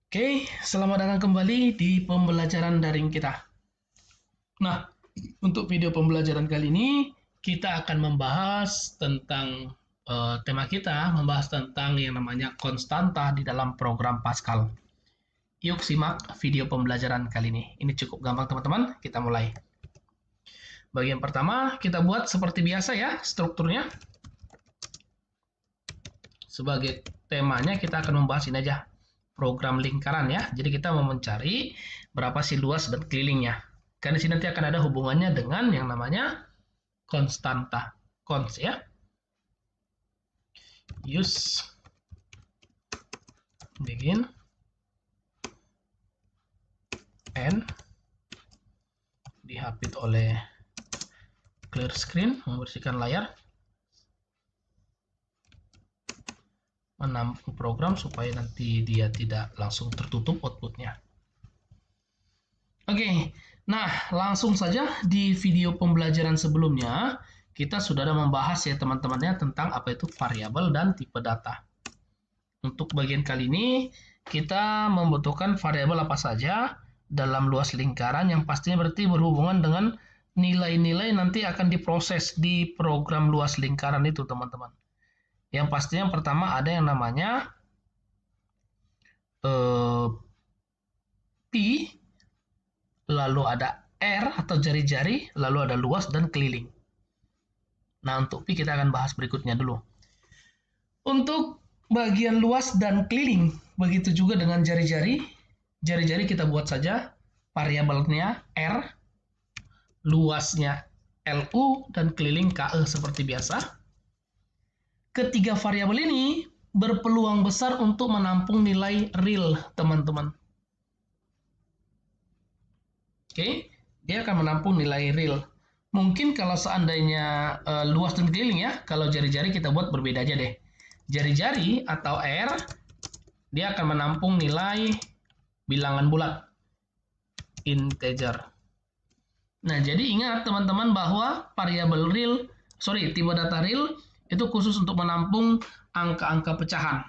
Oke, selamat datang kembali di pembelajaran daring kita. Nah, untuk video pembelajaran kali ini, kita akan membahas tentang tema kita, membahas tentang yang namanya konstanta di dalam program Pascal. Yuk simak video pembelajaran kali ini. Ini cukup gampang teman-teman, kita mulai. Bagian pertama, kita buat seperti biasa ya, strukturnya. Sebagai temanya, kita akan membahas ini aja. Program lingkaran ya. Jadi kita mau mencari berapa sih luas dan kelilingnya. Karena di sini nanti akan ada hubungannya dengan yang namanya konstanta. Cons ya. Use begin and dihapit oleh clear screen, membersihkan layar, menampung program supaya nanti dia tidak langsung tertutup outputnya. Oke, nah langsung saja di video pembelajaran sebelumnya kita sudah ada membahas ya teman-temannya tentang apa itu variabel dan tipe data. Untuk bagian kali ini kita membutuhkan variabel apa saja dalam luas lingkaran yang pastinya berarti berhubungan dengan nilai-nilai nanti akan diproses di program luas lingkaran itu teman-teman. Yang pastinya yang pertama ada yang namanya pi, lalu ada R atau jari-jari, lalu ada luas dan keliling. Nah, untuk pi kita akan bahas berikutnya dulu. Untuk bagian luas dan keliling, begitu juga dengan jari-jari. Jari-jari kita buat saja variabelnya R, luasnya LU, dan keliling KE seperti biasa. Ketiga variabel ini berpeluang besar untuk menampung nilai real, teman-teman. Oke, dia akan menampung nilai real. Mungkin kalau seandainya luas dan keliling ya, kalau jari-jari kita buat berbeda aja deh. Jari-jari atau R, dia akan menampung nilai bilangan bulat, integer. Nah, jadi ingat teman-teman bahwa variabel real, tipe data real itu khusus untuk menampung angka-angka pecahan.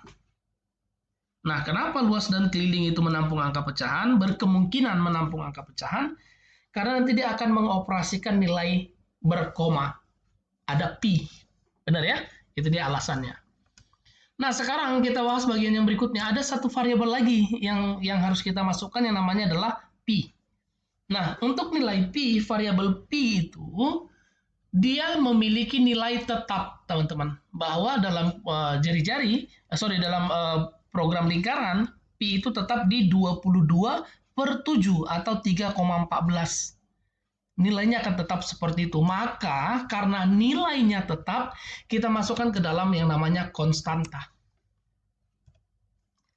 Nah, kenapa luas dan keliling itu menampung angka pecahan? Berkemungkinan menampung angka pecahan, karena nanti dia akan mengoperasikan nilai berkoma. Ada pi. Benar ya? Itu dia alasannya. Nah, sekarang kita bahas bagian yang berikutnya. Ada satu variabel lagi yang harus kita masukkan yang namanya adalah pi. Nah, untuk nilai pi, variabel pi itu dia memiliki nilai tetap, teman-teman. Bahwa dalam dalam program lingkaran, pi itu tetap di 22/7 atau 3,14. Nilainya akan tetap seperti itu. Maka karena nilainya tetap, kita masukkan ke dalam yang namanya konstanta.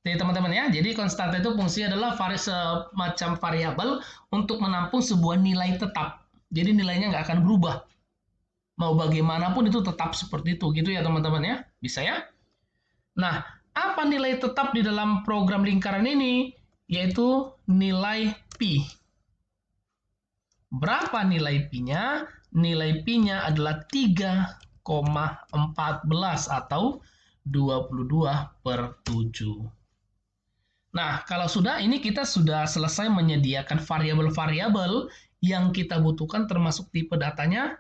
Jadi teman-teman ya, jadi konstanta itu fungsinya adalah semacam variabel untuk menampung sebuah nilai tetap. Jadi nilainya nggak akan berubah. Mau bagaimanapun itu tetap seperti itu, gitu ya teman-teman ya. Bisa ya? Nah, apa nilai tetap di dalam program lingkaran ini? Yaitu nilai pi. Berapa nilai pi-nya? Nilai pi-nya adalah 3,14 atau 22/7. Nah, kalau sudah, ini kita sudah selesai menyediakan variabel-variabel yang kita butuhkan termasuk tipe datanya.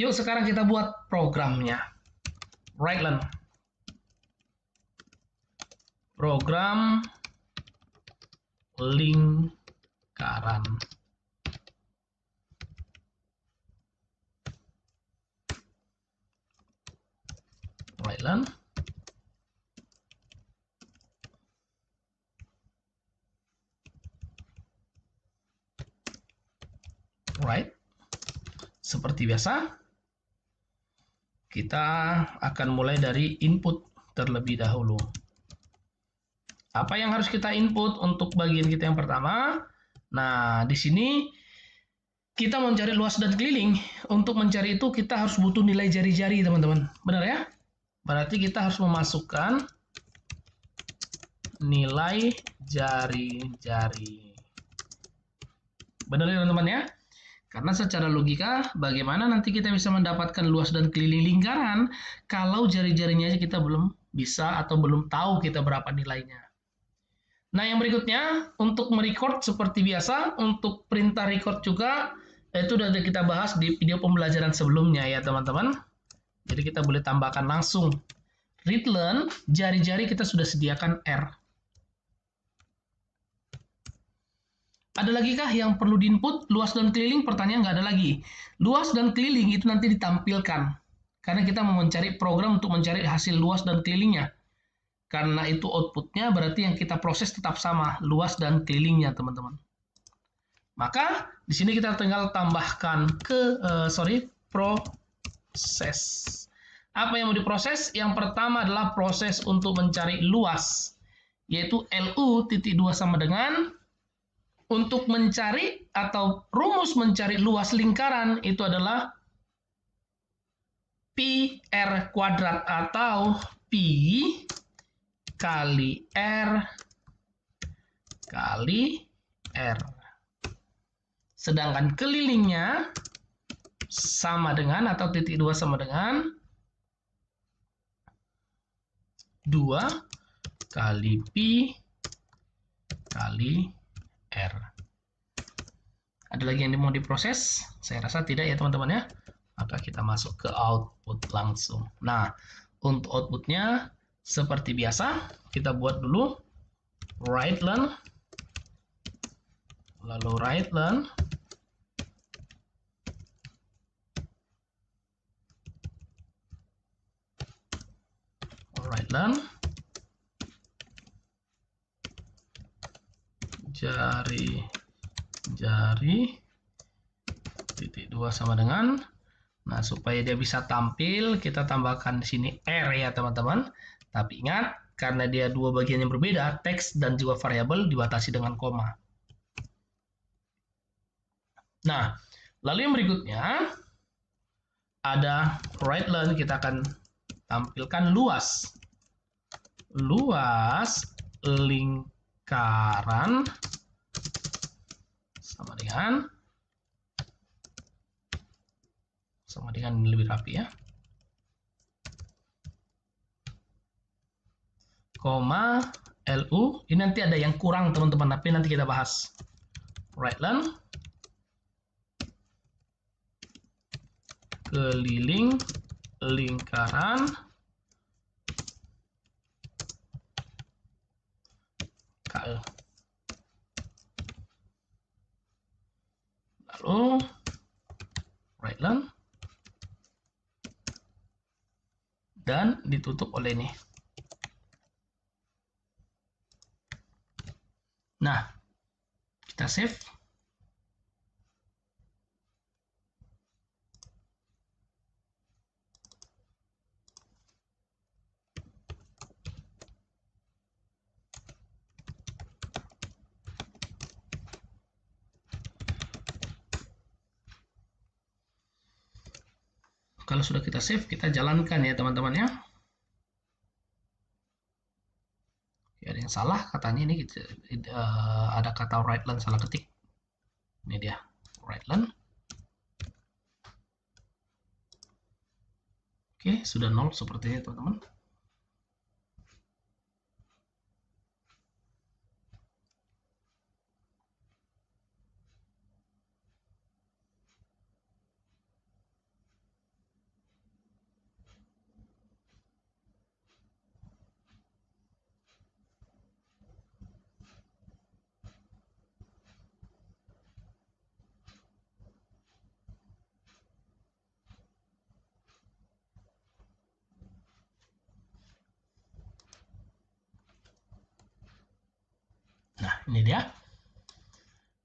Yuk sekarang kita buat programnya. Write-len. Program lingkaran. Write-len. Right. Seperti biasa, kita akan mulai dari input terlebih dahulu. Apa yang harus kita input untuk bagian kita yang pertama? Nah, di sini kita mencari luas dan keliling. Untuk mencari itu kita harus butuh nilai jari-jari, teman-teman. Benar ya? Berarti kita harus memasukkan nilai jari-jari. Benar ya, teman-teman ya? Karena secara logika, bagaimana nanti kita bisa mendapatkan luas dan keliling lingkaran kalau jari-jarinya aja kita belum bisa atau belum tahu kita berapa nilainya. Nah, yang berikutnya untuk merecord seperti biasa, untuk perintah record juga itu sudah kita bahas di video pembelajaran sebelumnya ya teman-teman. Jadi kita boleh tambahkan langsung read learn, jari-jari kita sudah sediakan R. Ada lagi kah yang perlu diinput? Luas dan keliling, pertanyaan nggak ada lagi. Luas dan keliling itu nanti ditampilkan. Karena kita mau mencari program untuk mencari hasil luas dan kelilingnya. Karena itu outputnya berarti yang kita proses tetap sama, luas dan kelilingnya teman-teman. Maka di sini kita tinggal tambahkan proses. Apa yang mau diproses? Yang pertama adalah proses untuk mencari luas, yaitu LU(2) sama dengan untuk mencari atau rumus mencari luas lingkaran itu adalah pi R kuadrat atau pi kali R kali R. Sedangkan kelilingnya sama dengan atau titik 2 sama dengan 2 kali pi kali R. Ada lagi yang mau diproses? Saya rasa tidak ya teman-teman ya. Maka kita masuk ke output langsung. Nah, untuk outputnya seperti biasa, kita buat dulu write learn, lalu write learn, jari titik 2 sama dengan, nah supaya dia bisa tampil kita tambahkan di sini R ya teman-teman. Tapi ingat karena dia dua bagian yang berbeda, teks dan juga variabel dibatasi dengan koma. Nah, lalu yang berikutnya ada write learn, kita akan tampilkan luas lingkaran sama dengan lebih rapi ya, koma LU. Ini nanti ada yang kurang teman-teman, tapi nanti kita bahas. Write learn keliling lingkaran KE. Lalu write learn dan ditutup oleh ini. Nah, kita save. Kalau sudah kita save, kita jalankan ya teman-teman ya. Ada yang salah katanya ini ada kata write learn salah ketik. Ini dia write learn. Oke, sudah 0 sepertinya teman-teman. Nah, ini dia.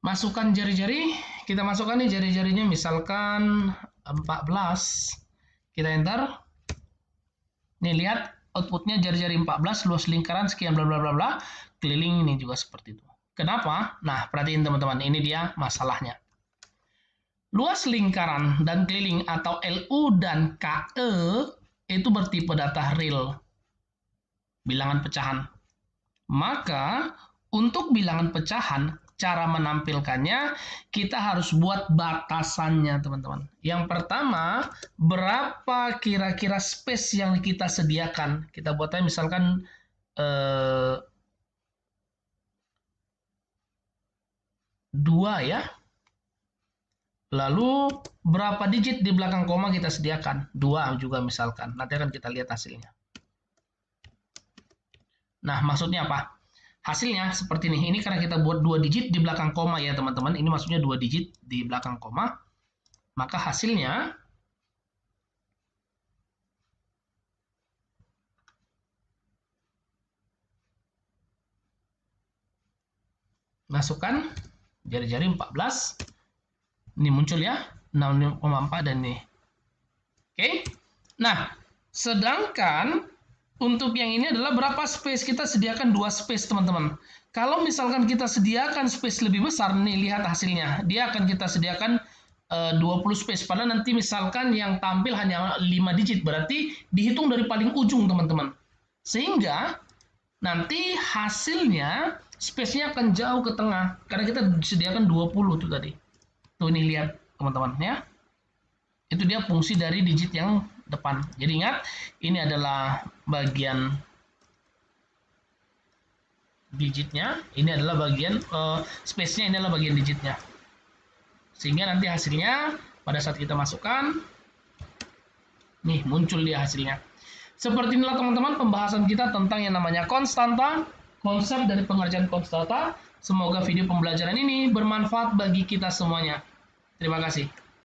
Masukkan jari-jari. Kita masukkan nih jari-jarinya misalkan 14. Kita enter. Nih lihat outputnya jari-jari 14, luas lingkaran sekian bla bla bla bla. Keliling ini juga seperti itu. Kenapa? Nah, perhatiin teman-teman, ini dia masalahnya. Luas lingkaran dan keliling atau LU dan KE itu bertipe data real, bilangan pecahan. Maka untuk bilangan pecahan, cara menampilkannya kita harus buat batasannya teman-teman. Yang pertama, berapa kira-kira space yang kita sediakan. Kita buatnya misalkan 2 ya. Lalu berapa digit di belakang koma kita sediakan? 2 juga misalkan. Nanti akan kita lihat hasilnya. Nah, maksudnya apa? Hasilnya seperti ini. Ini karena kita buat 2 digit di belakang koma ya teman-teman. Ini maksudnya 2 digit di belakang koma. Maka hasilnya masukkan jari-jari 14. Ini muncul ya, 6,4 dan ini. Oke. Nah, sedangkan untuk yang ini adalah berapa space? Kita sediakan 2 space, teman-teman. Kalau misalkan kita sediakan space lebih besar, nih lihat hasilnya. Dia akan kita sediakan 20 space. Padahal nanti misalkan yang tampil hanya 5 digit, berarti dihitung dari paling ujung, teman-teman. Sehingga nanti hasilnya space-nya akan jauh ke tengah. Karena kita sediakan 20 tuh tadi. Tuh nih lihat teman-teman ya. Itu dia fungsi dari digit yang depan. Jadi ingat, ini adalah bagian digitnya, ini adalah bagian space-nya, ini adalah bagian digitnya. Sehingga nanti hasilnya pada saat kita masukkan, nih muncul dia hasilnya. Seperti inilah teman-teman pembahasan kita tentang yang namanya konstanta, konsep dari pengerjaan konstanta. Semoga video pembelajaran ini bermanfaat bagi kita semuanya. Terima kasih.